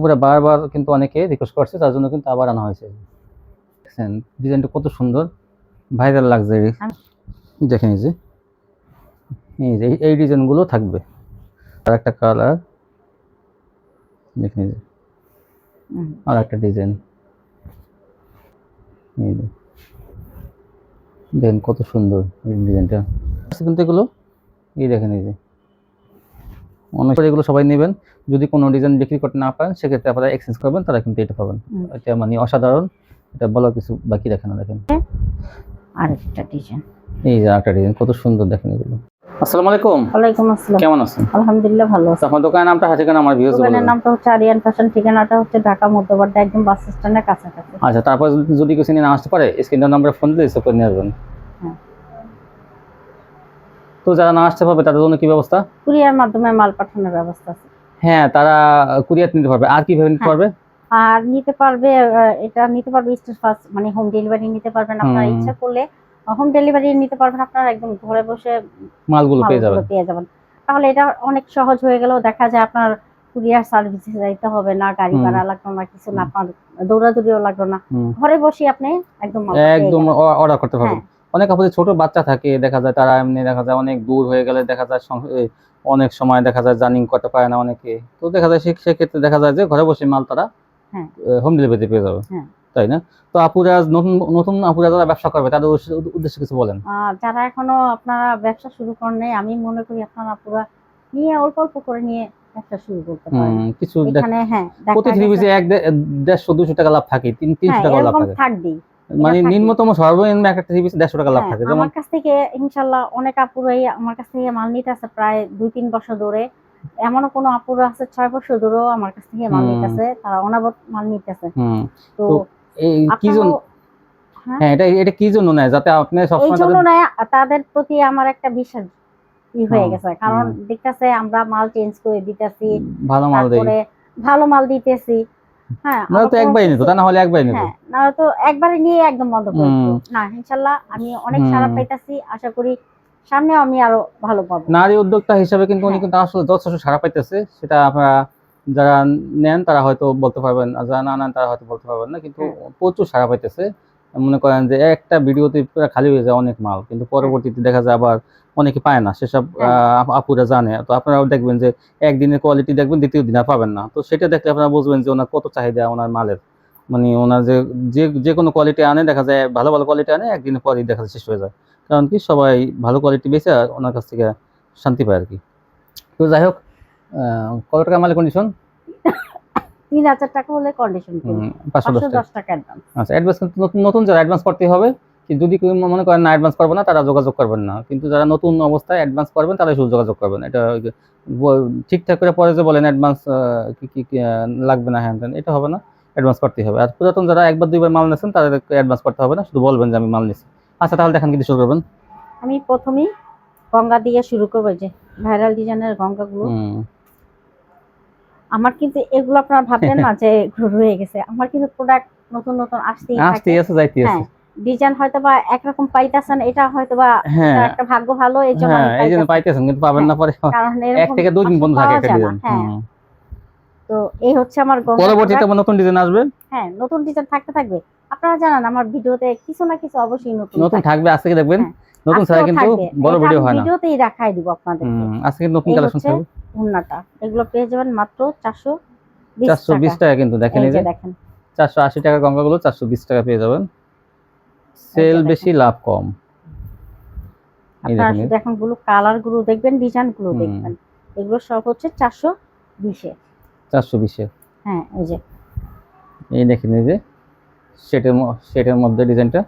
পুরো বারবার কিন্তু অনেকে রিকোয়েস্ট করছে, তার জন্য কিন্তু আবার আনা হয়েছে। দেখছেন ডিজাইনটা কত সুন্দর, ভাইরাল লাক্সারি। দেখেন এই ডিজাইনগুলো থাকবে। আর একটা কালার দেখেন, আর একটা ডিজাইন দেখেন কত সুন্দর এই ডিজাইনটা। কিন্তু এগুলো দেখেন অনেক এগুলো সবাই নেবেন। যদি কোনো ডিজাইন বিক্রি করতে না পারেন সেক্ষেত্রে আপনারা এক্সচেঞ্জ করবেন, তারা কিন্তু এটা পাবেন। এটা মানে অসাধারণ, এটা বলার কিছু বাকি রাখে না। দেখেন আরেকটা ডিজাইন, আরেকটা ডিজাইন কত সুন্দর। দেখেন এগুলো। আসসালামু আলাইকুম। ওয়ালাইকুম আসসালাম। কেমন আছেন? আলহামদুলিল্লাহ ভালো আছি। আপনার দোকানের নামটা ঠিকানা আমার ভিউয়ার্স বলুন। দোকানের নামটা হচ্ছে আরিয়ান ফ্যাশন, ঠিকানাটা হচ্ছে ঢাকা মধ্যবাড্ডা, একদম বাস স্ট্যান্ডের কাছাকাছি। আচ্ছা, তারপর যদি কিছু নিয়ে না আসতে পারে স্ক্রিনের নম্বরে ফোন দিলে রিসিভ করে নিয়ে আসবেন। হ্যাঁ। তো যারা না আসতে পারবে তাদের জন্য কি ব্যবস্থা? কুরিয়ার মাধ্যমে মাল পাঠানোর ব্যবস্থা আছে। হ্যাঁ, তারা কুরিয়ার নিতে পারবে। আর কিভাবে নিতে পারবে? আর নিতে পারবে, এটা নিতে পারবে স্টেট ফাস্ট, মানে হোম ডেলিভারি নিতে পারবেন। আপনারা ইচ্ছা করলে হোম ডেলিভারি নিতে পারবেন, আপনারা একদম ঘরে বসে মালগুলো পেয়ে যাবেন। তাহলে এটা অনেক সহজ হয়ে গেল। দেখা যায় আপনার কুরিয়ার সার্ভিসে যাইতে হবে না, গাড়ি ভাড়া লাগলো না, কিছু না, আপনার দৌড়াদৌড়িও লাগলো না, ঘরে বসে আপনি একদম অর্ডার করতে পারবেন। অনেক আপনাদের ছোট বাচ্চা থাকে, দেখা যায় তারা এমনি দেখা যায় অনেক দূর হয়ে গেলে দেখা যায় অনেক সময় দেখা যায় জার্নি করতে পারে না অনেকে, তো দেখা যায় সেক্ষেত্রে দেখা যায় যে ঘরে বসে মাল তারা হোম ডেলিভারি পেয়ে যাবে, তাই না? তো আপুরা নতুন আপুরা যারা ব্যবসা করবে তাদের উদ্দেশ্যে কিছু বলেন। যারা এখনো আপনারা ব্যবসা শুরু করেন নাই, আমি মনে করি আপনারা আপুরা নিয়ে অল্প অল্প করে নিয়ে ব্যবসা শুরু করতে পারেন। কিছু এখানে প্রতি থ্রি পিসে 150-200 টাকা লাভ থাকে, 300 টাকা লাভ থাকে, থাকবেই। মানে নিম্নতম সর্বনিম্ন একটা থ্রি পিসে 150 টাকা লাভ থাকে। আমার কাছ থেকে ইনশাআল্লাহ অনেক আপুরাই আমার কাছ থেকে মাল নিতে আছে প্রায় 2-3 বছর ধরে। এমনও কোনো আপুরা আছে 6 বছর ধরেও আমার কাছ থেকে মাল নিতে আছে, তারা অনাবত মাল নিতে আছে। তো এই কি জন্য, হ্যাঁ এটা কি জন্য নেয়? যাতে আপনি সবসময় তাদের প্রতি আমার একটা বিশ্বাস হয়ে গেছে, কারণ দেখতেছে আমরা মাল চেঞ্জ করে দিতেছি, ভালো মাল দেই, ভালো মাল দিতেছি। হ্যাঁ, না তো একবারই নিত, তা না হলে একবারই নিত, না তো একবারে নিয়ে একদম বন্ধ করে দিত না। ইনশাআল্লাহ আমি অনেক সারা পাইতাছি, আশা করি সামনেও আমি আরো ভালো পাবো। নারী উদ্যোক্তা হিসেবে কিন্তু উনি কিন্তু আসলে যথেষ্ট সারা পাইতেছে, সেটা আপনারা যারা নেন তারা হয়তো বলতে পারবেন, আর যারা না নেন তারা হয়তো বলতে পারবেন না, কিন্তু প্রচুর সারা পাইতেছে। মনে করেন যে একটা ভিডিওতে পুরো খালি হয়ে যায় অনেক মাল, কিন্তু পরবর্তীতে দেখা যায় আবার অনেকে পায় না, সেসব আপুরা জানে। তো আপনারাও দেখবেন যে একদিনের কোয়ালিটি দেখবেন, দ্বিতীয় দিন আর পাবেন না। তো সেটা দেখলে আপনারা বুঝবেন যে ওনার কত চাহিদা ওনার মালের, মানে ওনার যে কোনো কোয়ালিটি আনে, দেখা যায় ভালো ভালো কোয়ালিটি আনে, একদিনের পরই দেখা যায় শেষ হয়ে যায়। কারণ কি সবাই ভালো কোয়ালিটি বেচে ওনার কাছ থেকে শান্তি পায় আর কি। তো যাই হোক, কত টাকা মালের কন্ডিশন? 3000 টাকা হলে কন্ডিশন 510 টাকা অ্যাডভান্স। আচ্ছা, অ্যাডভান্স কিন্তু নতুন যারা অ্যাডভান্স করতে হবে, যদি কেউ মনে করেন না অ্যাডভান্স করবে না, তারা যোগাযোগ করবেন না। কিন্তু যারা নতুন অবস্থায় অ্যাডভান্স করবেন তারা শুধু যোগাযোগ করবেন। এটা ঠিকঠাক করে পরে যে বলেন অ্যাডভান্স কি লাগবে না, হ্যান এটা হবে না, অ্যাডভান্স করতে হবে। আর পুরাতন যারা একবার দুইবার মাল নিয়েছেন তাদেরকে অ্যাডভান্স করতে হবে না, শুধু বলবেন যে আমি মাল নিয়েছি। আচ্ছা, তাহলে দেখেন কি শুরু করবেন। আমি প্রথমেই গঙ্গা দিয়ে শুরু করবো, যে ভাইরাল ডিজাইনের গঙ্গাগুলো। আমার কিন্তু এগুলো আপনারা ভাববেন না যে রয়ে গেছে, আমার কিন্তু প্রোডাক্ট নতুন নতুন আসতেই আছে যাইতে আছে। ডিজাইন হয়তোবা একরকম পাইতাছেন, এটা হয়তোবা একটা ভাগ্য ভালো, এইজন্য পাইতেছেন, কিন্তু পাবেন না পরে, কারণ 1 থেকে 2 দিন বন্ধ থাকে একটা ডিজাইন। তো এই হচ্ছে আমার পরবর্তীতে নতুন ডিজাইন আসবে। হ্যাঁ, নতুন ডিজাইন থাকবে। আপনারা জানেন আমার ভিডিওতে কিছু না কিছু অবশ্যই নতুন থাকবে। আজকে দেখবেন নতুন ছাড়া কিন্তু বড় ভিডিও হয় না, ভিডিওতেই দেখাই দিব আপনাদের। আজকে নতুন কালেকশন থাকবে। উন্নাটা এগুলো পেয়ে যাবেন মাত্র 420 টাকা। কিন্তু দেখেন এই যে 480 টাকা গঙ্গাগুলো 420 টাকা পেয়ে যাবেন। সেল বেশি, লাভ কম। আপনারা দেখেন গুলো, কালার গুলো দেখবেন, ডিজাইন গুলো দেখবেন, এগুলো সব হচ্ছে 420 এ। 420 এ, হ্যাঁ এই দেখেন এই যে সেটের মধ্যে ডিজাইনটা,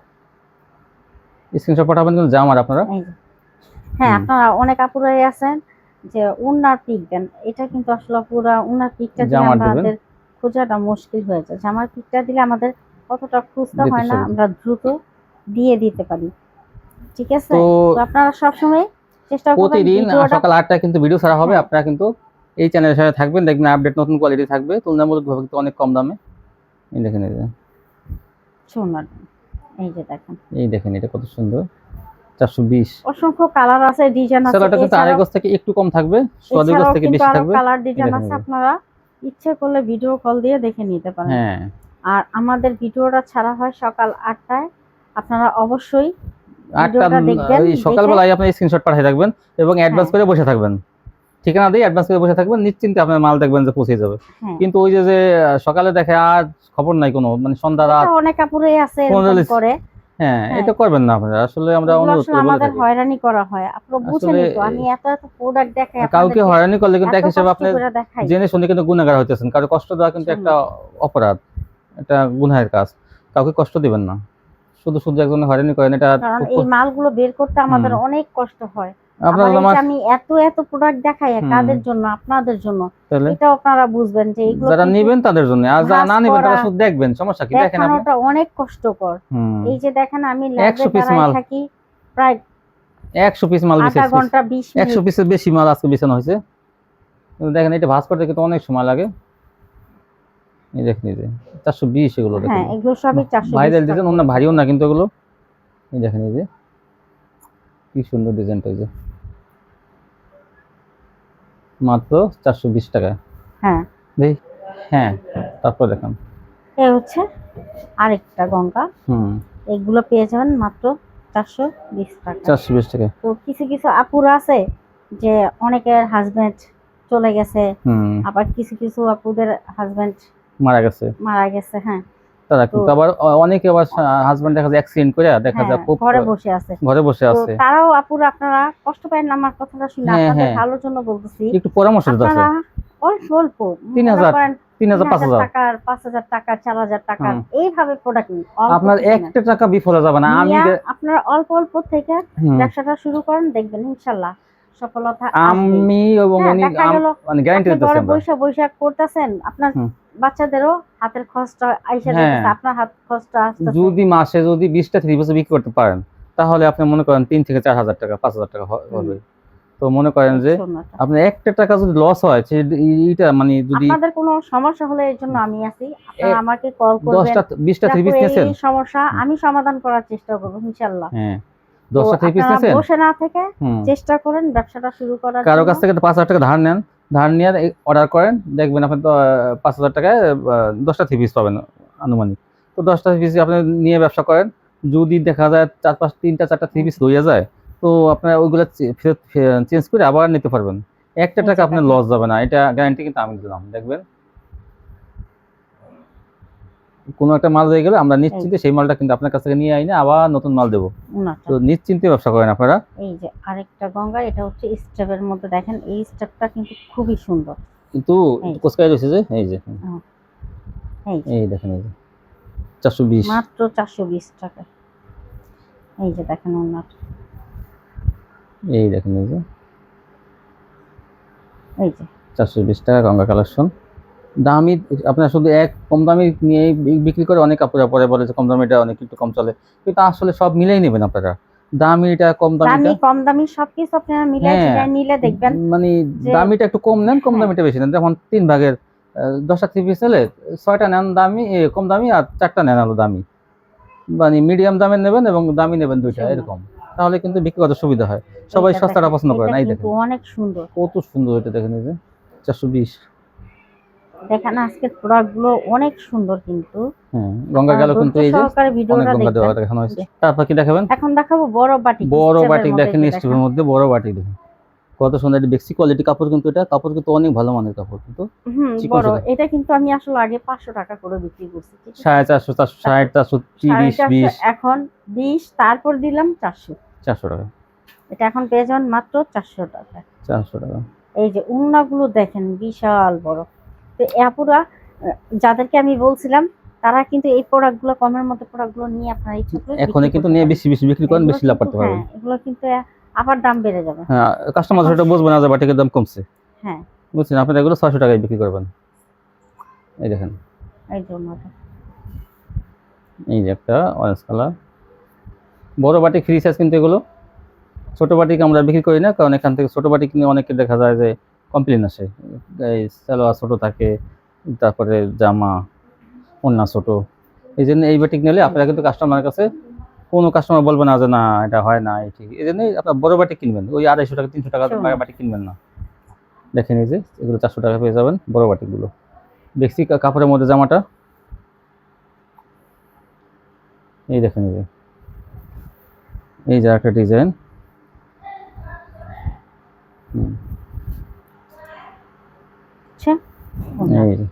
স্ক্রিনশট পাঠাবেন কিন্তু জামার আপনারা। হ্যাঁ, আপনারা অনেক আপুরাই আছেন যে উন্নার পিক দেন, এটা কিন্তু আসলে পুরো উন্নার পিকটা দিলে আমাদের খোঁজাটা মুশকিল হয়ে যায়। জামার পিকটা দিলে আমাদের কতটা খুঁজতে হয় না, আমরা দ্রুত দিয়ে দিতে পারি। ঠিক আছে, তো আপনারা সব সময় চেষ্টা করবেন। প্রতিদিন সকাল 8টায় কিন্তু ভিডিও ছাড়া হবে, আপনারা কিন্তু এই চ্যানেলের সাথে থাকবেন, দেখবেন আপডেট নতুন কোয়ালিটি থাকবে, তুলনামূলকভাবে কিন্তু অনেক কম দামে। এই দেখেন এই যে সোনার, এই যে দেখেন, এই দেখেন এটা কত সুন্দর, 420। অসংখ্য কালার আছে, ডিজাইন আছে। সেটা কিন্তু আড়াই গজ থেকে একটু কম থাকবে, সোয়াদি গজ থেকে বেশি থাকবে। কালার ডিজাইন আছে, আপনারা ইচ্ছে করলে ভিডিও কল দিয়ে দেখে নিতে পারেন। হ্যাঁ আর আমাদের ভিডিওটা ছাড়া হয় সকাল 8টায়, আপনারা অবশ্যই 8টা ভিডিওটা দেখবেন, ওই দেখে সকালবেলায় আপনি স্ক্রিনশট পাঠিয়ে থাকবেন এবং অ্যাডভান্স করে বসে থাকবেন, ঠিকানা দিয়ে অ্যাডভান্স করে বসে থাকবেন, নিশ্চিন্তে আপনার মাল দেখবেন যে পৌঁছে যাবে। হ্যাঁ কিন্তু ওই যে যে সকালে দেখে আর খবর নাই কোনো, মানে সন্ধ্যা রাত এটা অনেক আপুরে আছে পনেরো এরকম লিস- করে। হ্যাঁ হ্যাঁ এটা করবেন না আপনারা, আসলে আমরা এগুলো অনুরোধ আসলে করে বলে আমাদের থাকি। হয়রানি করা হয়, আপনারা আসলে বুঝেনই তো, আমি এত এত প্রোডাক্ট দেখাই কাউকে আপনাদেরকে, হয়রানি করলে কিন্তু এত এক হিসেবে কষ্ট আপনি করে দেখাই। জেনে শুনে কিন্তু গুনাহগার হইতেছেন, কারো কষ্ট দেওয়া কিন্তু একটা অপরাধ, এটা গুনাহের কাজ, কাউকে কষ্ট দিবেন না, শুধু শুধু একজনের হয়রানি করেন, এটা কারণ খুব এই মালগুলো বের করতে আমাদের অনেক কষ্ট হয়। আপনার আবার এই আমার যে আমি এত এত প্রোডাক্ট দেখাই কাদের জন্য, আপনাদের জন্য, তাহলে এটাও আপনারা বুঝবেন যে এগুলো যারা কিন্তু নিবেন তাদের জন্য, আর যারা ভাঁজ না নিবেন তারা করা, শুধু দেখবেন, সমস্যা কি দেখেন আপনি। দেখানোটা অনেক কষ্টকর। এই যে দেখেন আমি 100 ল্যাবে পিস দাঁড়ায় মাল, থাকি প্রায় 100 পিস মাল আধা বিছেছে, ঘন্টা 20 100 মিনিট। পিসের বেশি মাল আজকে বিছানো হয়েছে, কিন্তু দেখেন এটা ভাঁজ করতে কিন্তু অনেক সময় লাগে। এই দেখেন এই যে 420 এগুলো দেখেন, হ্যাঁ এগুলো সবই 420 ভাইরাল টাকা ডিজাইন, অন্য ভারীও না কিন্তু এগুলো। এই দেখেন এই যে কি সুন্দর ডিজাইনটা, এই যে মাত্র 420 টাকা। হ্যাঁ দেই হ্যাঁ, তারপর দেখেন এই হচ্ছে আরেকটা গঙ্গা, এগুলো পেয়ে যাবেন মাত্র 420 টাকা। 420 টাকা। তো কিছু কিছু আপুরা আছে যে অনেকের হাজবেন্ড চলে গেছে, আবার কিছু কিছু আপুদের হাজবেন্ড মারা গেছে, হ্যাঁ তারা কিন্তু আবার অনেকে আবার হাজবেন্ড দেখা যায় অ্যাক্সিডেন্ট করে দেখা যায় খুব ঘরে বসে আছে, ঘরে বসে তো আছে। তারাও আপুরা আপনারা কষ্ট পায় না, আমার কথাটা শুনে আপনাদের ভালোর জন্য বলতেছি, একটু পরামর্শ দিতে আছে। আপনারা অল্প অল্প 3000 3000 5000 টাকার 5000 টাকার 4000 টাকার এইভাবে প্রোডাক্ট নিন, আপনার একটা টাকা বিফলে যাবে না। আমি আপনারা অল্প অল্প থেকে ব্যবসাটা শুরু করেন, দেখবেন ইনশাআল্লাহ সফলতা আসবে। আমি এবং উনি মানে গ্যারান্টি দিতেছি আমরা। বৈশাখ করতেছেন, আপনার বাচ্চাদেরও হাতের খরচটা আইসা যাচ্ছে, আপনার হাত খরচটা আসছে। যদি মাসে যদি 20টা 3 বছর বিক্রি করতে পারেন, তাহলে আপনি মনে করেন 3 থেকে 4000 টাকা 5000 টাকা হবে। তো মনে করেন যে আপনার একটা টাকা যদি লস হয়, এইটা মানে যদি আপনাদের কোনো সমস্যা হলে এর জন্য আমি আছি, আপনারা আমাকে কল করবেন, 10টা 20টা 3 পিস নিয়েছেন, এই সমস্যা আমি সমাধান করার চেষ্টা করব ইনশাআল্লাহ। হ্যাঁ 10টা 3 পিস নিয়েছেন, বসে না থেকে চেষ্টা করেন ব্যবসাটা শুরু করার। কারো কাছ থেকে 5000 টাকা ধার নেন, ধার নিয়ে অর্ডার করেন, দেখবেন আপনি তো 5000 টাকায় 10টা 3 পিস পাবেন আনুমানিক। তো 10টা 3 পিস আপনি নিয়ে ব্যবসা করেন, যদি দেখা যায় 4-5 3টা 4টা 3 পিস হয়ে যায়, তো আপনার ওইগুলো চেঞ্জ করে আবার নিতে পারবেন, একটা টাকা আপনার লস যাবে না, এটা গ্যারান্টি কিন্তু আমি দিলাম। দেখবেন কোনো একটা মাল হয়ে গেলে আমরা নিশ্চিন্তে সেই মালটা কিন্তু আপনার কাছ থেকে নিয়ে আইনা আবার নতুন মাল দেবো, তো নিশ্চিন্তে ব্যবসা করেন আপনারা। এই যে আরেকটা গঙ্গা, এটা হচ্ছে স্টেপের মধ্যে, দেখেন এই স্টেপটা কিন্তু খুবই সুন্দর, কিন্তু কোসকাই রয়েছে যে এই যে এই দেখেন এই যে 420 মাত্র 420 টাকা। এই যে দেখেন ওনার, এই দেখেন এই যে এই যে 420 টাকা গঙ্গা কালেকশন। দামি আপনার শুধু এক কম দামি নিয়ে বিক্রি করে, অনেক কাপড় পরে বলে যে কম দামিটা অনেক একটু কম চলে, কিন্তু আসলে সব মিলেই নেবেন আপনারা, দামিটা কম দামিটা কম দামি সবকিছু আপনারা মিলাই নিলে দেখবেন মানে দামিটা একটু কম নেন, কম দামিটা বেশি নেন। যেমন 3 ভাগের 10টা 3 পিস নিলে 6টা নেন দামি কম দামি, আর 4টা নেন আলো দামি, মানে মিডিয়াম দামের নেবেন এবং দামি নেবেন 2টা, এরকম তাহলে কিন্তু বিক্রি করতে সুবিধা হয়। সবাই সস্তাটা পছন্দ করে না। এই দেখেন অনেক সুন্দর, কত সুন্দর এটা, দেখেন এই যে 420 দেখেন আজকের প্রোডাক্টগুলো অনেক সুন্দর, কিন্তু গঙ্গা গেল কিন্তু এই যে ভিডিওটা দেখানো হয়েছে। তারপর কি দেখাবেন? এখন দেখাবো বড় বাটিক। বড় বাটিক দেখেন, স্টিভের মধ্যে বড় বাটিক দেখেন কত সুন্দর, এটা বেক্সি কোয়ালিটি কাপড়, কিন্তু এটা কাপড় কিন্তু অনেক ভালো মানের কাপড়, কিন্তু বড়। এটা কিন্তু আমি আসলে আগে 500 টাকা করে বিক্রি করছি, 450 460 430 20, এখন 20 তারপর দিলাম 400 টাকা। এটা এখন পেয়ে যাবেন মাত্র 400 টাকা। 400 টাকা। এই যে উন্নাগুলো দেখেন বিশাল বড়, তো আপুরা যাদেরকে আমি বলছিলাম তারা কিন্তু এই প্রোডাক্টগুলো কমের মধ্যে প্রোডাক্টগুলো নিয়ে আপনারা ইচ্ছা করলে এখন কিন্তু নিয়ে বেশি বেশি বিক্রি করেন, বেশি লাভ করতে পারবেন। এগুলো কিন্তু আবার দাম বেড়ে যাবে। হ্যাঁ, কাস্টমার সেটা বুঝবে না যে বাটিকের দাম কমছে। হ্যাঁ বুঝছেন, আপনারা এগুলো 600 টাকায় বিক্রি করবেন। এই দেখেন এই যে ওনাটা, এই যে একটা অরেঞ্জ কালার বড় বাটিক ফ্রি সাইজ, কিন্তু এগুলো ছোট বাটিক আমরা বিক্রি করি না, কারণ এখান থেকে ছোট বাটিক কিনে অনেকে দেখা যায় যে কমপ্লেন আসে, এই সালোয়ার ছোট থাকে, তারপরে জামা ওন্না ছোট, এই জন্য এই বাটিক নিলে আপনারা কিন্তু কাস্টমারের কাছে কোনো কাস্টমার বলবে না যে না এটা হয় না, এই ঠিক, এই জন্যই আপনার বড় বাটিক কিনবেন, ওই 250 টাকা 300 টাকা বাটিক কিনবেন না। দেখেন এই যে এগুলো 400 টাকা পেয়ে যাবেন বড় বাটিকগুলো। দেখছি কাপড়ের মধ্যে জামাটা, এই দেখেন এই যে একটা ডিজাইন। আচ্ছা এই যে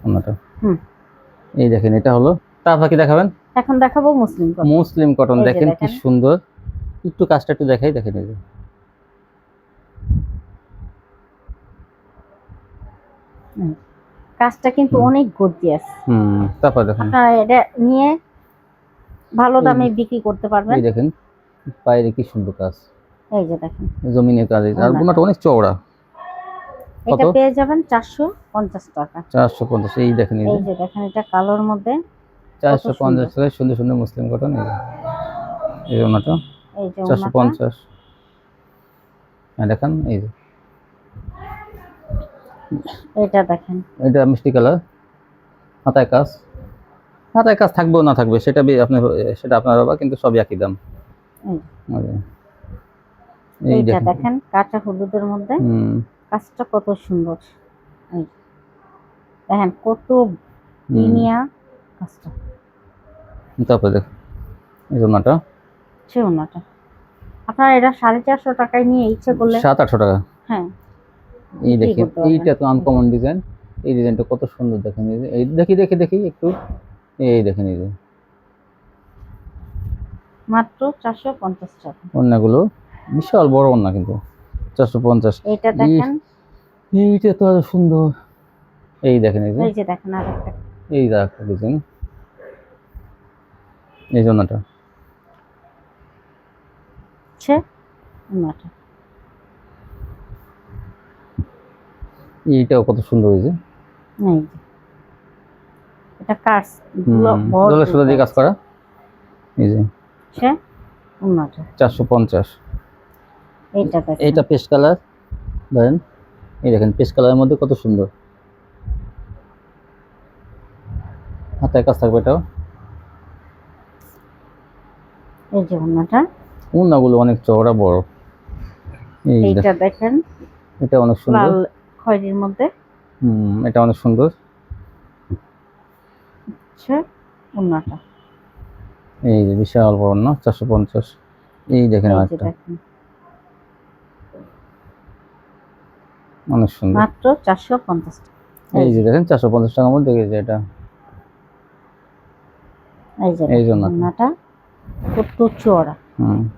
ওনাটা, হুম এই দেখেন এটা হলো। তারপর কি দেখাবেন? এখন দেখাবো মুসলিম কটন। মুসলিম কটন, এই যে দেখেন কি দেখেন। সুন্দর। একটু কাজটা একটু দেখাই, দেখেন এই যে কাজটা কিন্তু অনেক গর্জিয়াস। তারপর দেখেন আপনারা এটা নিয়ে ভালো দামে বিক্রি করতে পারবেন। এই দেখেন বাইরে কি সুন্দর কাজ, এই যে দেখেন জমিনের কাজ, আর বোনাটা অনেক চওড়া। এটা কত? পেয়ে যাবেন 450 টাকা। 450। এই দেখেন এই যে দেখেন এটা কালোর মধ্যে 450 টাকায় সুন্দর সুন্দর মুসলিম কটন। এই যে ওনাটা এই যে 450। হ্যাঁ দেখেন এই যে এটা দেখেন, এটা মিষ্টি কালার, হাতায় কাজ। হাতায় কাজ থাকবেও না থাকবে সেটা সেটা আপনার বাবা, কিন্তু সবই একই দাম। এই এইটা দেখেন কাঁচা হলুদের মধ্যে কাজটা কত সুন্দর। এই দেখেন কত প্রিমিয়া কাজটা। তারপরে দেখেন এই ওনাটা, ওনাটা আপনারা এটা 450 টাকায় নিয়ে ইচ্ছে করলে 700-800 টাকা। হ্যাঁ এই দেখেন এইটা তো আনকমন ডিজাইন। এই ডিজাইনটা কত সুন্দর, দেখেন এই দেখি দেখি দেখি একটু। এই দেখেন এই যে মাত্র 450 টাকা। ওন্নাগুলো বিশাল বড় ওন্না, কিন্তু 450। এইটা দেখেন, এইটা তো আরো সুন্দর। এই দেখেন এই যে দেখেন আরেকটা, এই যে একটা ডিজাইন, এই জন্যটা ওনাটা এইটাও কত সুন্দর হয়েছে। এই যে এটা কাজ দলে সুতা দিয়ে কাজ করা। এই যে ওনাটা 450। এইটা দেখেন, এইটা পেস্ট কালার, ধরেন এই দেখেন পেস্ট কালারের মধ্যে কত সুন্দর হাতের কাজ থাকবে। এটাও এই যে ওনাটা, ওন্নাগুলো অনেক চওড়া বড়। এইটা দেখেন এটা অনেক সুন্দর, লাল খয়েরির মধ্যে। এটা অনেক সুন্দর। ওনাটা এই যে বিশাল বড় না, 450। এই দেখেন আরেকটা অনেক সুন্দর, মাত্র 450 টাকা। এই যে দেখেন 450 টাকার মধ্যে দেখেছি এটা। এই যে ওনাটা কত চওড়া।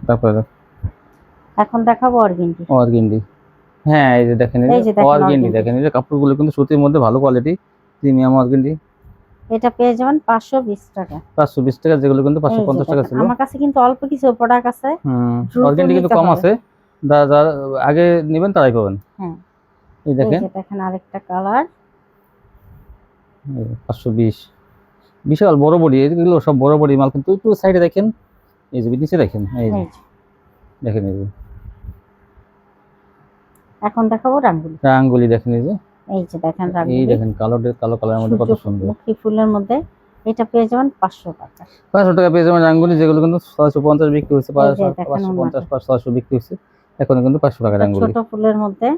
তারপরে এখন দেখাবো অর্গেন্ডি। হ্যাঁ এই যে দেখেন অর্গেন্ডি, দেখেন এই যে কাপড়গুলো কিন্তু সুতির মধ্যে ভালো কোয়ালিটি, প্রিমিয়াম অর্গেন্ডি। এটা পেয়ে যাবেন 520 টাকা। 520 টাকা, যেগুলো কিন্তু 550 টাকা ছিল। আমার কাছে কিন্তু অল্প কিছু প্রোডাক্ট আছে, অর্গেন্ডি কিন্তু কম আছে, যারা আগে নেবেন তারাই পাবেন। হ্যাঁ এই দেখেন আরেকটা কালার 520, বিশাল বড় বডি। এগুলো সব বড় বডি মাল, কিন্তু একটু সাইডে দেখেন এই যে নিচে দেখেন, এই যে দেখেন এই যে। এখন দেখাবো রাঙ্গুলি, দেখেন এই যে দেখেন রাঙ্গুলি, এই দেখেন কালো কালারের মধ্যে কত সুন্দর। মুখী ফুলের মধ্যে এটা পেয়ে যাবেন 500 টাকা। 500 টাকা পেয়ে যাবেন রাঙ্গুলি, যেগুলো কিন্তু 650 বিক্রি হচ্ছে, 550 600 বিক্রি হচ্ছে, এখন কিন্তু 500 টাকা রাঙ্গুলি। ছোট ফুলের মধ্যে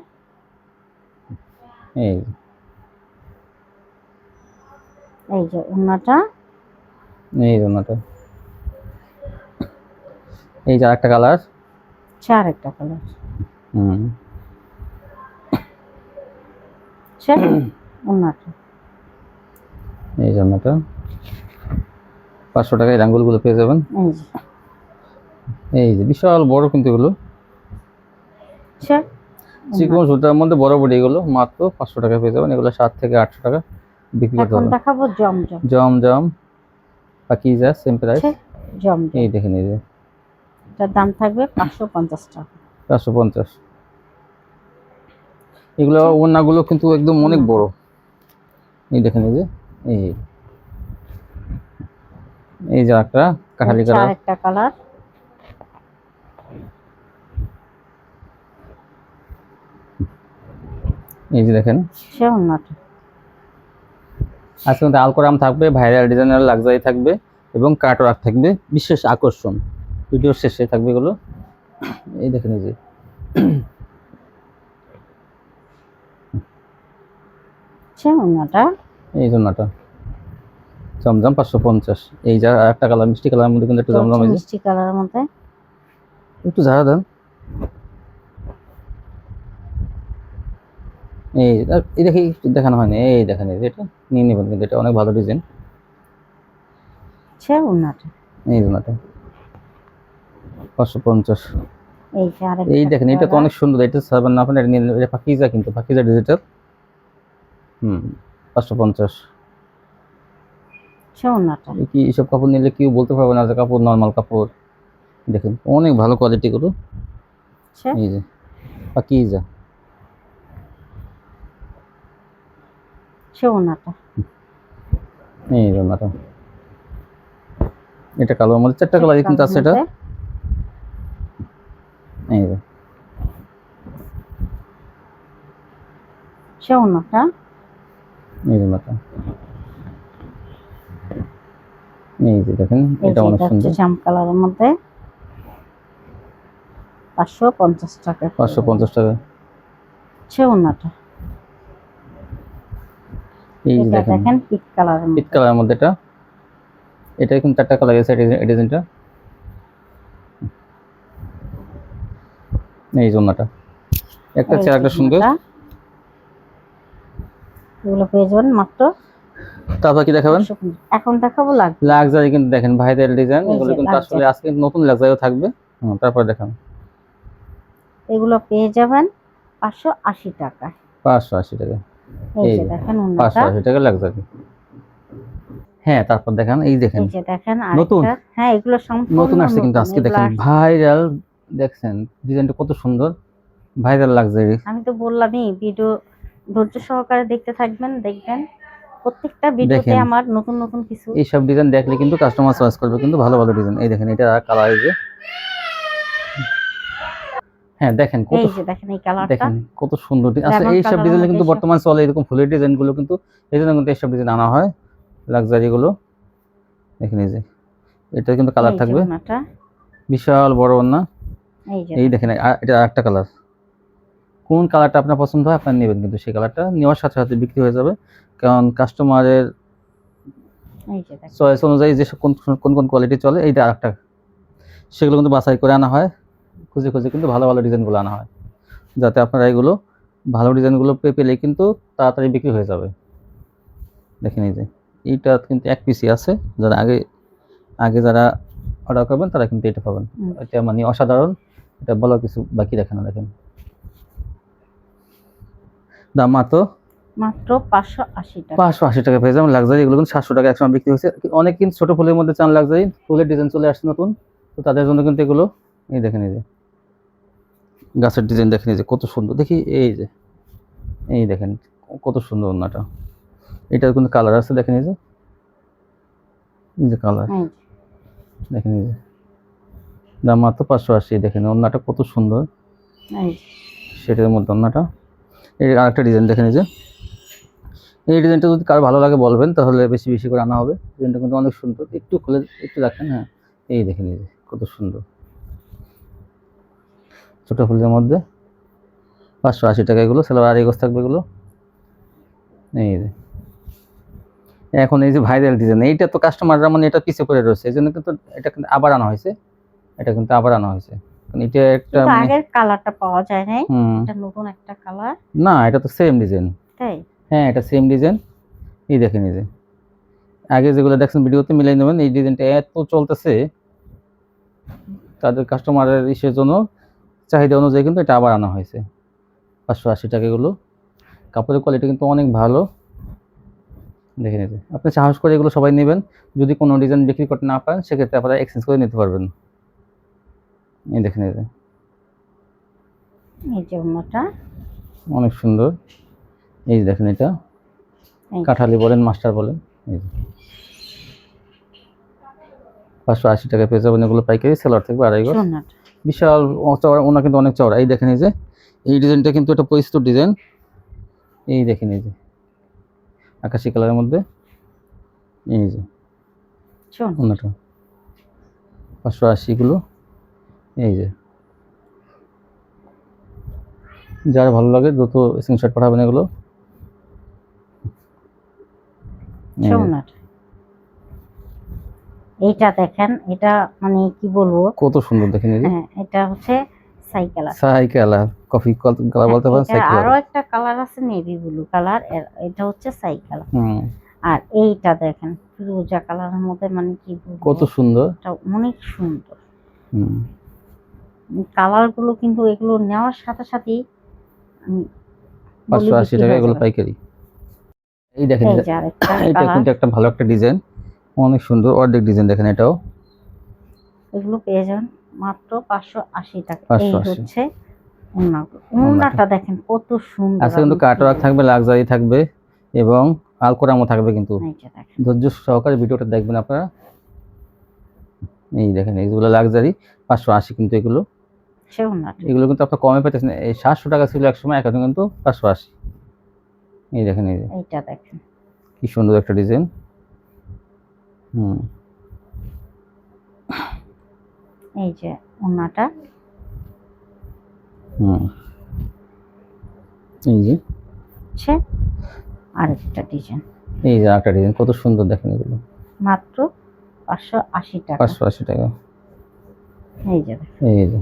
এই যে ওন্নাটা, এই যে আরেকটা কালার, আরেকটা কালার ওন্নাটা, এই যে ওন্নাটা 500 টাকায় রাঙ্গুলগুলো পেয়ে যাবেন। এই যে বিশাল বড়, কিন্তু এগুলো চিকন সুতার মধ্যে বড় বড়, এগুলো মাত্র 500 টাকা পেয়ে যাবেন। এগুলো 700 থেকে 800 টাকা বিক্রি করতে হবে। দেখাবো জমজম পাকিজা, সেম প্রাইস। এই দেখেন এই যে এটার দাম থাকবে 550 টাকা। 550। এগুলো ওন্নাগুলো কিন্তু একদম অনেক বড়। এই দেখেন এই যে এই যে একটা কাঠালি কালার, আরেকটা কালার, এই যে দেখেন ওন্নাটা। আজকে কিন্তু আলকোরাম থাকবে, ভাইরাল ডিজাইনার লাক্সারি থাকবে, এবং কাটওয়ার্ক থাকবে, বিশেষ আকর্ষণ। ভিডিওর শেষে থাকবে এগুলো। এই দেখেন এই যে ওন্নাটা এই জন্যটা জমজম 550। এই যা একটা কালার মিষ্টি কালারের মধ্যে কিন্তু একটু জমজম এই যে মিষ্টি কালারের মধ্যে। একটু ঝাড়া দেন। এই দেখি একটু দেখানো হয়নি, এই দেখেন এই যে এটা নিয়ে নেবেন, কিন্তু এটা অনেক ভালো ডিজাইন। আচ্ছা ওনাটা এই জন্যটা 550। এই যে আরেকটা এই দেখেন এটা তো অনেক সুন্দর, এটা সাবেন না আপনার, এটা নিয়ে নেবেন। এটা পাকিজা, কিন্তু পাকিজা ডিজিটাল। 550। আচ্ছা ওনাটা। কি এইসব কাপড় নিলে কেউ বলতে পারবে না যে কাপড় নর্মাল কাপড়। দেখেন অনেক ভালো কোয়ালিটি গুলো। আচ্ছা এই যে পাকিজা। আচ্ছা ওনাটা। এই জন্যটা এটা কালোর মধ্যে 4টা কালার কিন্তু আছে এটা। এই যে আচ্ছা ওনাটা। এই জন্যটা এই যে দেখেন এই এটা যে অনেক এটা হচ্ছে সুন্দর। জাম কালারের মধ্যে 550 টাকা। 550 টাকা। আচ্ছা ওনাটা। এই যে এটা দেখেন দেখেন পিট কালারের পিট মধ্যে। কালারের মধ্যে এটা কিন্তু 4টা কালার আছে এই ডিজাইনটা। এই জন্যটা একটা এই চেয়ার যে একটা সুন্দর। ওনাটা। এগুলো পেয়ে যাবেন মাত্র তারপর কি দেখাবেন? 550। এখন দেখাবো লাগবে লাক্সারি কিন্তু দেখেন ভাইদের ডিজাইন, এই এগুলো যে কিন্তু আসলে লাক্সারি। আজকে নতুন লাক্সারিও থাকবে। তারপর দেখান। এগুলো পেয়ে যাবেন 580 টাকা। 580 টাকা। এই এই যে যে দেখেন ওনাটা। 580 টাকা লাক্সারি। হ্যাঁ তারপর দেখান, এই দেখেন এই যে দেখেন নতুন আরেকটা। হ্যাঁ এগুলো সম্পূর্ণ নতুন আসছে কিন্তু আজকে এগুলো দেখেন ভাইরাল। দেখছেন ডিজাইনটা কত সুন্দর, ভাইরাল লাক্সারি। আমি তো বললামই ভিডিও ধৈর্য সহকারে দেখতে থাকবেন, দেখবেন প্রত্যেকটা ভিডিওতে দেখেন আমার নতুন নতুন কিছু। এইসব ডিজাইন দেখলে কিন্তু কাস্টমার চয়েস করবে কিন্তু ভালো ভালো ডিজাইন। এই দেখেন এটা কালার, এই যে হ্যাঁ দেখেন কত এই যে দেখেন এই কালারটা দেখেন কত সুন্দর আচ্ছা লেমন এইসব কালারের ডিজাইন মধ্যে কিন্তু বর্তমানে চলে, এরকম ফুলের ডিজাইন গুলো কিন্তু এই জন্য কিন্তু এইসব ডিজাইন আনা হয় লাক্সারি গুলো। দেখেন এই যে এটা কিন্তু কালার এই যে থাকবে, ওনাটা। বিশাল বড় ওন্না। এই যে এই দেখেন এটা আরেকটা কালার, কোন কালারটা আপনার পছন্দ হয় আপনার নেবেন, কিন্তু সেই কালারটা নেওয়ার সাথে সাথে বিক্রি হয়ে যাবে, কারণ কাস্টমারের এই যে দেখেন চয়েস অনুযায়ী যে কোন কোন কোন কোয়ালিটি চলে এইটা আরেকটা, সেগুলো কিন্তু বাছাই করে আনা হয়, খুঁজে খুঁজে কিন্তু ভালো ভালো ডিজাইনগুলো আনা হয়, যাতে আপনারা এগুলো ভালো ডিজাইনগুলো পেলে কিন্তু তাড়াতাড়ি বিক্রি হয়ে যাবে। দেখেন এই যে এইটা কিন্তু এক পিসি আছে, যারা আগে আগে যারা অর্ডার করবেন তারা কিন্তু এটা পাবেন। এটা মানে অসাধারণ, এটা বলার কিছু বাকি রাখে না। দেখেন দাম মাত্র মাত্র 580 টাকা। 580 টাকা পেয়ে যাবেন লাক্সারি। এগুলো কিন্তু 700 টাকা একসময় বিক্রি হয়েছে। অনেক কিন্তু ছোট ফুলের মধ্যে চান লাক্সারি, ফুলের ডিজাইন চলে আসছে নতুন, তো তাদের জন্য কিন্তু এগুলো। এই দেখেন এই যে গাছের ডিজাইন দেখেন, এই যে কত সুন্দর দেখি, এই দেখেন কত সুন্দর ওন্নাটা। এটার কিন্তু কালার আছে, দেখেন এই যে কালার এই দেখেন, এই যে দাম মাত্র 580। দেখেন ওন্নাটা কত সুন্দর, এই সেটার মধ্যে ওন্নাটা। এই আরেকটা ডিজাইন দেখেন, এই ডিজাইনটা যদি কার ভালো লাগে বলবেন, তাহলে বেশি বেশি করে আনা হবে। ডিজাইনটা কিন্তু অনেক সুন্দর, একটু খুলে একটু রাখেন। হ্যাঁ এই দেখেন এই যে কত সুন্দর ছোট ফুলের মধ্যে 580 টাকা। এগুলো সেলোয়ার আড়াই গজ থাকবে এগুলো। এই যে এখন এই যে ভাইরাল ডিজাইন, এইটা তো কাস্টমাররা মানে এটা পিছে পড়ে রয়েছে, এই জন্য কিন্তু এটা কিন্তু আবার আনা হয়েছে, এটা কিন্তু আবার আনা হয়েছে, কারণ এটা একটা কিন্তু মানে আগের কালারটা পাওয়া যায় নাই, এটা নতুন একটা কালার। না এটা তো সেম ডিজাইন। তাই হ্যাঁ এটা সেম ডিজাইন। এই দেখেন এই যে আগে যেগুলো দেখছেন ভিডিওতে মিলাই নেবেন, এই ডিজাইনটা এত চলতেছে তাদের কাস্টমারের ইসের জন্য, চাহিদা অনুযায়ী কিন্তু এটা আবার আনা হয়েছে। 580 টাকা এগুলো, কাপড়ের কোয়ালিটি কিন্তু অনেক ভালো। দেখে নিতে আপনি সাহস করে এগুলো সবাই নেবেন, যদি কোনো ডিজাইন বিক্রি করতে না পারেন সেক্ষেত্রে আপনারা এক্সচেঞ্জ করে নিতে পারবেন। এই দেখে নিতে এই যে ওনাটা অনেক সুন্দর। এই দেখেন এটা কাঠালি বলেন মাস্টার বলেন, এই যে 580 টাকা পেয়ে যাবেন এগুলো পাইকারি, সেলার থাকবে আড়াই গজ, সোনাটা। বিশাল চওড়া ওনা কিন্তু অনেক চওড়া। এই দেখেন এই যে এই ডিজাইনটা কিন্তু একটা পরিচিত ডিজাইন। এই দেখেন এই যে আকাশি কালারের মধ্যে, এই যে ওনাটা 580 গুলো। এই যে যার ভালো লাগে দ্রুত স্ক্রিনশট পাঠাবেন এগুলো। এই যে, ওড়নাটা। এইটা দেখেন, এটা মানে কি বলবো, কত সুন্দর দেখেন এই যে হ্যাঁ এটা হচ্ছে সাই কালার। সাইকেলা কফি কালার বলতে পারেন, এটা সাইকেলা। আরো একটা কালার আছে নেভি ব্লু কালার, এটা হচ্ছে সাই কালার। হুম, আর এইটা দেখেন ফিরোজা কালারের মধ্যে, মানে কি বলবো, কত সুন্দর। এটা অনেক সুন্দর। হুম, কালার গুলো কিন্তু এগুলো নেওয়ার সাথে সাথেই আমি বলি 580 বিক্রি টাকা হয়ে এগুলো যাবে। পাইকারি। এই দেখেন এই যে আরেকটা এটা কালার, কিন্তু একটা ভালো একটা ডিজাইন, অনেক সুন্দর অর্ধেক ডিজাইন দেখেন এটাও এগুলো পেয়ে যাবেন মাত্র 580 টাকা। এই 580। হচ্ছে ওড়নাটা দেখেন কত সুন্দর। আজকে কিন্তু আমি কি কাটওয়ার্ক বলবো। থাকবে, লাক্সারি থাকবে এবং আলকোরামও থাকবে, কিন্তু এই যে দেখেন, ধৈর্য সহকারে ভিডিওটা দেখবেন আপনারা। এই দেখেন এইগুলো লাক্সারি 580, কিন্তু এগুলো ওড়নাটা। কিন্তু আপনার কমে পেতেছেন। এই 700 টাকা ছিল এক সময়, এখন কিন্তু 580। এই দেখেন এই যে এইটা দেখেন, কি সুন্দর একটা ডিজাইন। হুম, এই যে ওড়নাটা। হুম, এই যে হচ্ছে আরেকটা ডিজাইন, এই যে একটা ডিজাইন কত সুন্দর দেখেন এগুলো মাত্র 580 টাকা। 580 টাকা। এই যে দেখেন, এই যে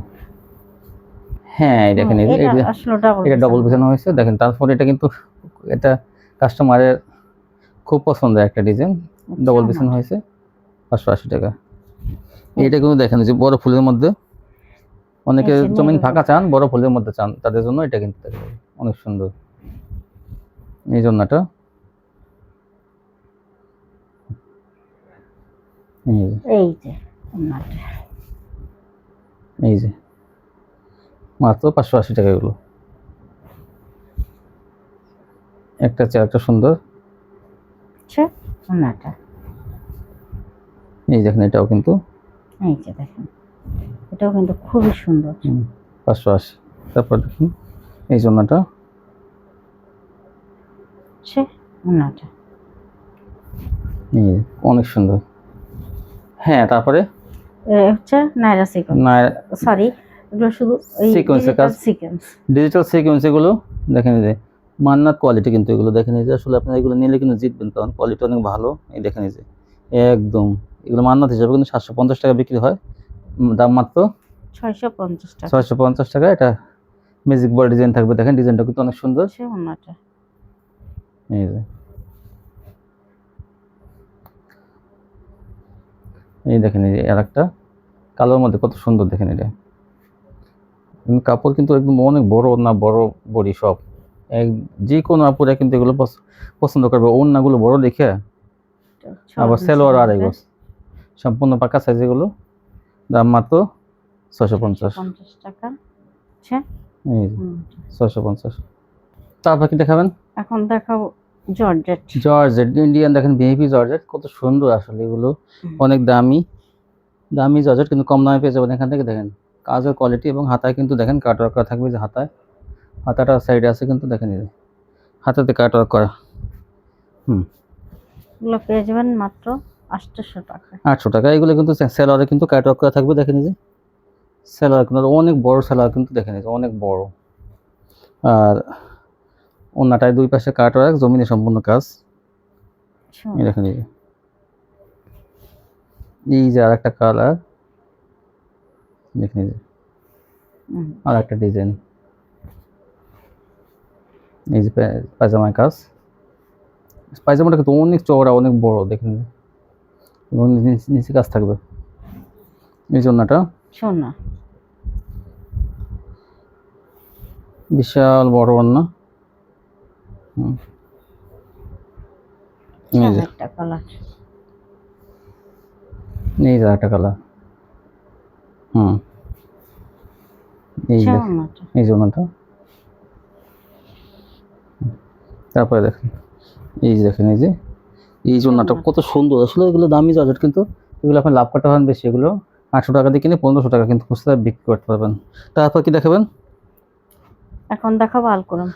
হ্যাঁ, এই দেখেন এই যে এটা আসলে ডাবল এটা ডবল বিছানো হয়েছে দেখেন। তারপর এটা কিন্তু এটা কাস্টমারের খুব পছন্দের একটা ডিজাইন, ডবল বিছানো হয়েছে 580 টাকা। এইটা কিন্তু দেখেন যে বড় ফুলের মধ্যে, অনেকে এই যে জমিন নীল ফাঁকা চান, বড় ফুলের মধ্যে চান, তাদের জন্য এটা কিন্তু অনেক সুন্দর। এই জন্যটা এই যে ওড়নাটা। এই যে মাত্র 580 টাকা এগুলো। একটা চেয়ে একটা সুন্দর। হচ্ছে ওড়নাটা। এই দেখেন এটাও কিন্তু এই যে দেখেন, এটাও কিন্তু খুবই সুন্দর। 580। তারপর দেখুন এই জন্যটা হচ্ছে ওড়নাটা। এই যে, অনেক সুন্দর। হ্যাঁ, তারপরে হচ্ছে নাইরা সিকোয়েন্স, না সরি এগুলো শুধু এই সিকোয়েন্সের ডিজিটাল কাজ, সিকোয়েন্স। ডিজিটাল সিকোয়েন্স এগুলো দেখেন এই যে মান্নাত কোয়ালিটি, কিন্তু এগুলো দেখেন এই যে আসলে আপনারা এগুলো নিলে কিন্তু জিতবেন, কারণ কোয়ালিটি অনেক ভালো। এই দেখেন এই যে একদম এগুলো মান্নাত হিসাবে কিন্তু 750 টাকা বিক্রি হয়, দাম মাত্র 650 টাকা। 650 টাকা। এটা ম্যাজিক বল ডিজাইন থাকবে, দেখেন ডিজাইনটা কিন্তু অনেক সুন্দর। হচ্ছে ওড়নাটা। এই যে এই দেখেন এই যে আরেকটা কালোর মধ্যে কত সুন্দর দেখেন এটা। কাপড় কিন্তু একদম অনেক বড় না, বড় বড়ি সব এক, যে কোনো আপুরা কিন্তু এগুলো পছন্দ করবে। ওড়নাগুলো বড় দেখে, আবার সেলোয়ার আড়াই গজ, সম্পূর্ণ পাকা সাইজ। এগুলো দাম মাত্র 650 টাকা। আচ্ছা, এই যে 650। তারপর কি দেখাবেন? এখন দেখাবো জর্জেট। জর্জেট ইন্ডিয়ান দেখেন, ভিআইপি জর্জেট কত সুন্দর আসলে এগুলো, অনেক দামি দামি জর্জেট, কিন্তু কম দামে পেয়ে যাবেন এখান থেকে। দেখেন কাজের কোয়ালিটি, এবং হাতায় কিন্তু দেখেন কাটওয়ার্ক করা থাকবে, যে হাতাটা সাইডে আছে কিন্তু দেখেন এই যে হাতাতে কাটওয়ার্ক করা। এগুলো পেয়ে যাবেন মাত্র 800 টাকা। 800 টাকা। এগুলো কিন্তু সেলোয়ারে কিন্তু কাটওয়ার্ক করা থাকবে, দেখেন এই যে সেলোয়ার কিন্তু অনেক বড় সেলোয়ার, কিন্তু দেখেন এই যে অনেক বড়। আর ওন্নাটায় দুই পাশে কাটওয়ার্ক, জমিনে সম্পূর্ণ কাজ। এই দেখেন এই যে আরেকটা কালার, দেখেন এই যে আর একটা ডিজাইন। এই যে পায়জামার কাজ, পায়জামাটা কিন্তু অনেক চওড়া, অনেক বড়, দেখেন এবং নিচে কাজ থাকবে। এই জন্যটা সোনা, বিশাল বড় ওন্না। এই যে একটা কালার, এই যে একটা কালার। এই যে এই জন্যটা। তারপরে দেখেন এই যে দেখেন এই জন্যটা কত সুন্দর আসলে। এগুলো দামি জর্জেট, কিন্তু এগুলো আপনি লাভ করতে পারেন বেশি। এগুলো 800 টাকা দিয়ে কিনে 1500 টাকা কিন্তু খুচরা বিক্রি করতে পারবেন। তারপর কি দেখাবেন? এখন দেখাবো আলকোরাম।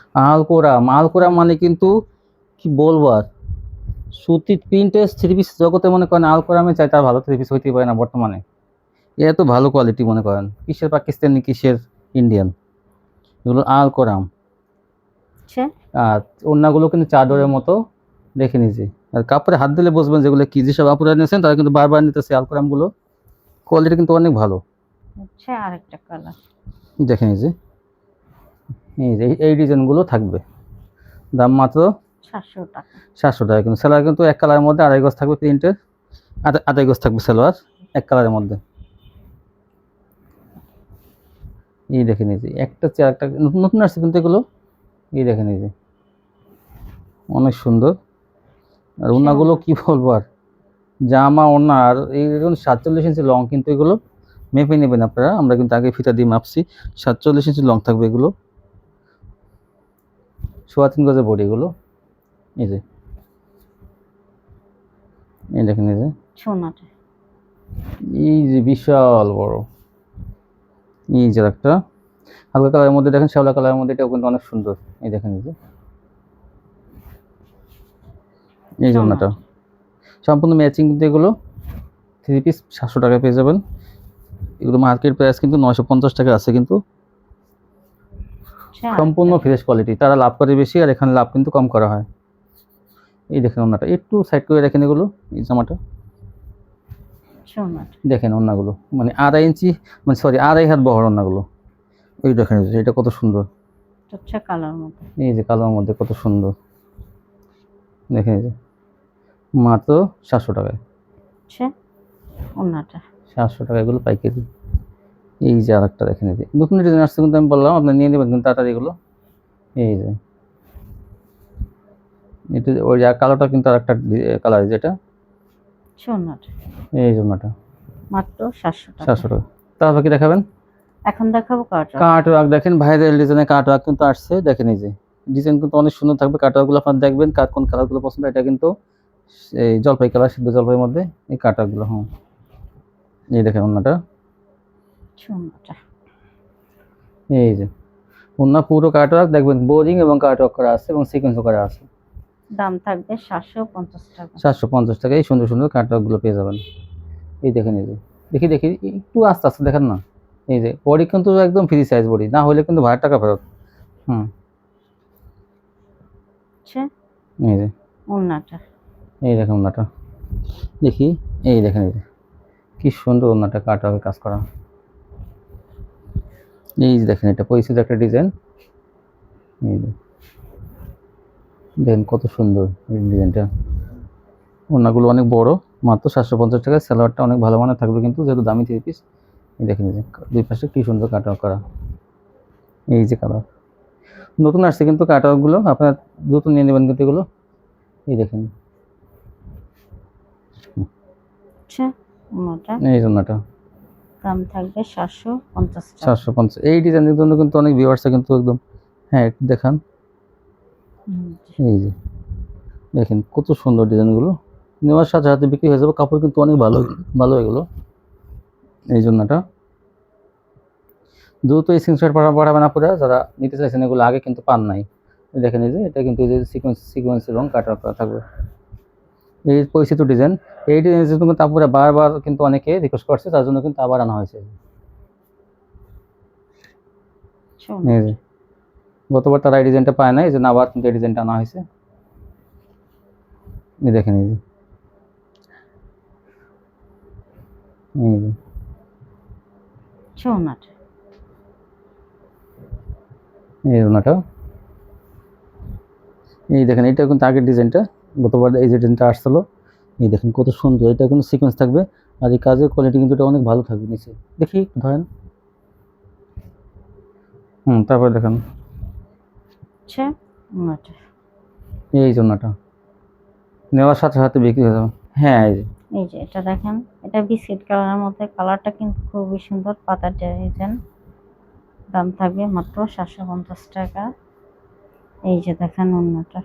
আলকোরাম মানে কিন্তু কি বলবো আর, সুতি প্রিন্টের থ্রি পিস জগতে মনে করেন আলকোরামে চাই তার ভালো থ্রি পিস হইতেই পারে না বর্তমানে। এত ভালো কোয়ালিটি, মনে করেন কিসের পাকিস্তানি, কিসের ইন্ডিয়ান, এগুলো আলকোরাম। আর ওড়নাগুলো কিন্তু চাদরের মতো, দেখে নিয়েছি আর কাপড়ে হাত দিলে বুঝবেন যেগুলো কি, যেসব আপুরা নিয়েছেন তারা কিন্তু বারবার নিতেছে আলকরামগুলো, কোয়ালিটি কিন্তু অনেক ভালো। হচ্ছে আরেকটা কালার, দেখেন এই ডিজাইনগুলো থাকবে, দাম মাত্র 700 টাকা। 700 টাকা। কিন্তু সেলোয়ার কিন্তু এক কালারের মধ্যে আড়াই গজ থাকবে, প্রিন্টের আড়াই গজ থাকবে সেলোয়ার এক কালারের মধ্যে। এই দেখেন একটা চেয়ার, একটা নতুন নতুন আসছে কিন্তু এগুলো। এই দেখেন অনেক সুন্দর। আর ওড়নাগুলো কি বলবো আর, জামা ওড়না আর এই দেখুন 47 ইঞ্চি লং, কিন্তু এগুলো মেপে নেবেন আপনারা, আমরা কিন্তু আগে ফিতা দিয়ে মাপছি। 47 ইঞ্চি লং থাকবে এগুলো, 3.25 গজের বডি এগুলো। এই দেখেন সোনাটা, বিশাল বড়। এই যে একটা হালকা কালারের মধ্যে দেখেন, শ্যাওলা কালারের মধ্যে, এটাও কিন্তু অনেক সুন্দর। এই দেখেন এই যে ওড়নাটা সম্পূর্ণ ম্যাচিং, কিন্তু এগুলো 3 পিস 700 টাকা পেয়ে যাবেন। এগুলো মার্কেট প্রাইস কিন্তু 950 টাকা আছে, কিন্তু সম্পূর্ণ ফ্রেশ কোয়ালিটি। তারা লাভ করে বেশি, আর এখানে লাভ কিন্তু কম করা হয়। এই দেখেন ওড়নাটা একটু সাইড করে দেখেন, এগুলো এই জামাটা দেখেন, ওড়নাগুলো মানে 2.5 ইঞ্চি, মানে সরি 2.5 হাত বহর ওড়নাগুলো। ওই দেখেন এটা কত সুন্দর, কালার মধ্যে, এই যে কালোর মধ্যে কত সুন্দর। দেখেন মাত্র 700 টাকায়, ওড়নাটা 700 টাকা এগুলো পাইকারি। এই যে আরেকটা দেখেন, নতুন ডিজাইন আসছে কিন্তু, আমি বললাম আপনি নিয়ে নেবেন কিন্তু তাড়াতাড়ি এগুলো। এই যে এটা ওই কালোটা কিন্তু আরেকটা কালার, যেটা এই জন্যটা মাত্র 700 টাকা। 700 টাকা। তারপর কি দেখাবেন? এখন দেখাবো কাটওয়ার্ক। দেখেন ভাইরাল ডিজাইনের কাটওয়ার্ক কিন্তু আসছে, দেখেন এই যে ডিজাইন কিন্তু অনেক সুন্দর থাকবে। কাটওয়ার্কগুলো আপনারা দেখবেন কার কোন কালারগুলো পছন্দ। এটা কিন্তু এই জলপাই কালার, সিদ্ধ জলপাইয়ের মধ্যে এই কাটওয়ার্কগুলো। হ্যাঁ এই দেখেন ওড়নাটা, এই যে ওড়না পুরো কাটওয়ার্ক দেখবেন, বোরিং এবং কাটওয়ার্ক করা আছে এবং সিকোয়েন্সও করা আছে। দাম থাকবে 750 টাকা। 750 টাকা এই সুন্দর সুন্দর কাটওয়ার্কগুলো পেয়ে যাবেন। এই দেখেন দেখি একটু আস্তে আস্তে দেখেন না। এই যে বডি কিন্তু একদম ফ্রি সাইজ বডি, না হলে কিন্তু 1000 টাকা ফেরত। এই যে ওড়নাটা, এই দেখেন ওড়নাটা দেখি, এই দেখেন কি সুন্দর ওড়নাটা কাটওয়ার্কের কাজ করা। এই যে দেখেন এটা পরিচিত একটা ডিজাইন। এই যে দেখেন কত সুন্দর এই ডিজাইনটা। ওড়নাগুলো অনেক বড়, মাত্র 750 টাকা। সালোয়ারটা অনেক ভালো মানের থাকবে কিন্তু, যেহেতু দামি 3 পিস। এই দেখেন দুই পাশে কি সুন্দর কাটওয়ার্ক করা। এই যে কালার নতুন আসছে কিন্তু কাটওয়ার্কগুলো আপনারা দ্রুত নিয়ে নেবেন কিন্তু এগুলো। এই দেখেন এই জন্যটা দাম থাকবে 750 টাকা। 750। এই ডিজাইনের জন্য কিন্তু অনেক ভিউয়ার্সরা কিন্তু একদম, হ্যাঁ একটু দেখান। এই যে দেখেন কত সুন্দর ডিজাইনগুলো, নেওয়ার সাথে সাথে বিক্রি হয়ে যাবে। কাপড় কিন্তু অনেক ভালো ভালো এগুলো। এই জন্যটা দ্রুত স্ক্রিনশট পাঠাবেন আপনারা যারা নিতে চাইছেন, এগুলো আগে কিন্তু পান নাই। দেখেন এই যে এটা কিন্তু এই যে সিকোয়েন্স এবং কাটওয়ার্ক করা থাকবে। এই পরিচিত ডিজাইন, এই ডিজাইনের জন্য কিন্তু আপনারা বারবার কিন্তু অনেকে রিকোয়েস্ট করছে, তার জন্য কিন্তু আবার আনা হয়েছে। এই যে গতবার তারা এই ডিজাইনটা পায় না, এই জন্য আবার কিন্তু এই ডিজাইনটা আনা হয়েছে। এই দেখেন এই যে এই ওড়নাটা, এই দেখেন এটা কিন্তু আগের ডিজাইনটা, গতবার এই যে ডিজাইনটা আসছিল। এই দেখেন কত সুন্দর, এটা কিন্তু সিকোয়েন্স থাকবে, আর এই কাজের কোয়ালিটি কিন্তু এটা অনেক ভালো থাকবে। নিচে দেখি ধরেন, তারপরে দেখেন এই জন্যটা নেওয়ার সাথে সাথে বিক্রি হয়ে যাবে। হ্যাঁ এই যে এটা দেখেন, এটা বিস্কিট কালারের মধ্যে, কালারটা কিন্তু খুবই সুন্দর, পাতার ডিজাইন। দাম থাকবে মাত্র 750 টাকা। এই যে দেখেন ওড়নাটা,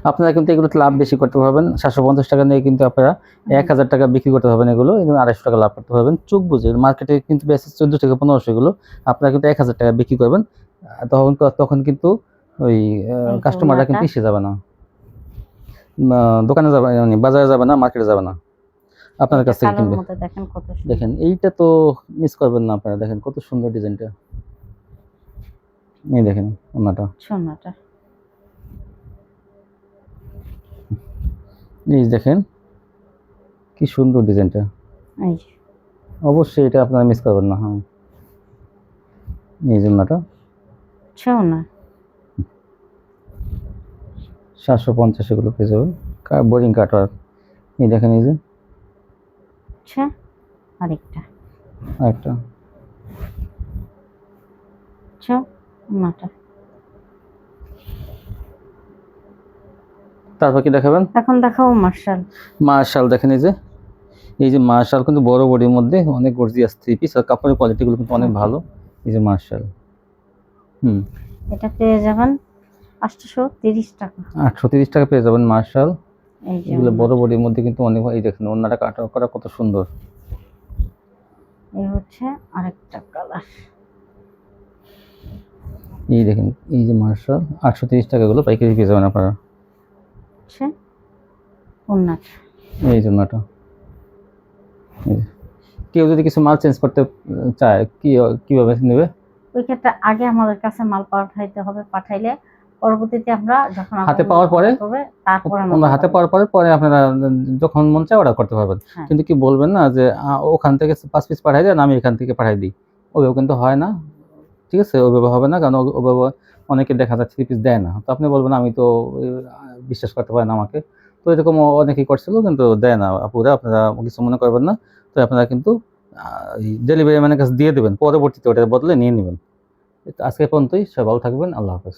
আপনারা কিন্তু এগুলো লাভ বেশি করতে পারবেন। 750 টাকা নিয়ে কিন্তু আপনারা 1000 টাকা বিক্রি করতে পারবেন এগুলো, এবং 250 টাকা লাভ করতে পারবেন। চোখ বুঝে মার্কেটে কিন্তু বেশি 14 থেকে 1500 এগুলো, আপনারা কিন্তু 1000 টাকা বিক্রি করবেন। তখন কিন্তু ওই কাস্টমাররা কিন্তু এসে যাবে না, দোকানে যাবে, মানে বাজারে যাবে না, মার্কেটে যাবে না, আপনাদের কাছ থেকে কিনবে। দেখেন এইটা তো মিস করবেন না আপনারা, দেখেন কত সুন্দর ডিজাইনটা। এই দেখেন ওড়নাটা, এই যে দেখেন কি সুন্দর ডিজাইনটা, এই যে অবশ্যই এটা আপনারা মিস করবেন না। হ্যাঁ, এই যে ওড়নাটা ছেও না 750 এগুলো পেয়ে যাবেন, বোরিং কাটওয়ার্ক। এই দেখেন এই যে আচ্ছা আরেকটা আরেকটা, আচ্ছা ওনাটা। তারপর কি দেখাবেন? এখন দেখাবো মার্শাল। মার্শাল দেখেন এই যে মার্শাল কিন্তু বড় বডির মধ্যে অনেক গর্জিয়াস থ্রি পিস, আর কাপড়ের কোয়ালিটিগুলো কিন্তু অনেক আচ্ছা। ভালো। এই যে মার্শাল, এটা পেয়ে যাবেন 830 টাকা। 830 টাকা পেয়ে যাবেন মার্শাল। এই যে এগুলো বড় বডির মধ্যে কিন্তু অনেক, এই দেখেন ওড়নাটা কাটা করা কত সুন্দর। এই হচ্ছে আরেকটা কালার। এই দেখেন এই যে মার্শাল 830 টাকা, এগুলো পাইকারি পেয়ে যাবেন আপনারা। হচ্ছে ওড়নাটা। এই জন্যটা কেউ যদি কিছু মাল চেঞ্জ করতে চায় কিভাবে নেবে? ওই ক্ষেত্রে আগে আমাদের কাছে মাল পাঠাইতে হবে, পাঠাইলে পরবর্তীতে আমরা যখন হাতে পাওয়ার পরে তারপরে আমরা হাতে পাওয়ার পরে আপনারা যখন মন চায় অর্ডার করতে পারবেন। হ্যাঁ। কিন্তু কি বলবেন না যে ওখান থেকে 5 পিস পাঠাই দেন, আমি এখান থেকে পাঠাই দিই, ওইভাবে কিন্তু হয় না। ঠিক আছে, ওইভাবে হবে না, কারণ ওইভাবে অনেকে দেখা যায় 3 পিস দেয় না। তো আপনি বলবেন আমি তো বিশ্বাস করতে পারেন আমাকে। তো এরকম অনেকেই করছিল, কিন্তু দেয় না আপুরা, আপনারা কিছু মনে করবেন না। তো আপনারা কিন্তু ডেলিভারি ম্যানের কাছে দিয়ে দেবেন, পরবর্তীতে ওটার বদলে নিয়ে নেবেন। আজকে পর্যন্তই, সবাই ভালো থাকবেন, আল্লাহ হাফেজ।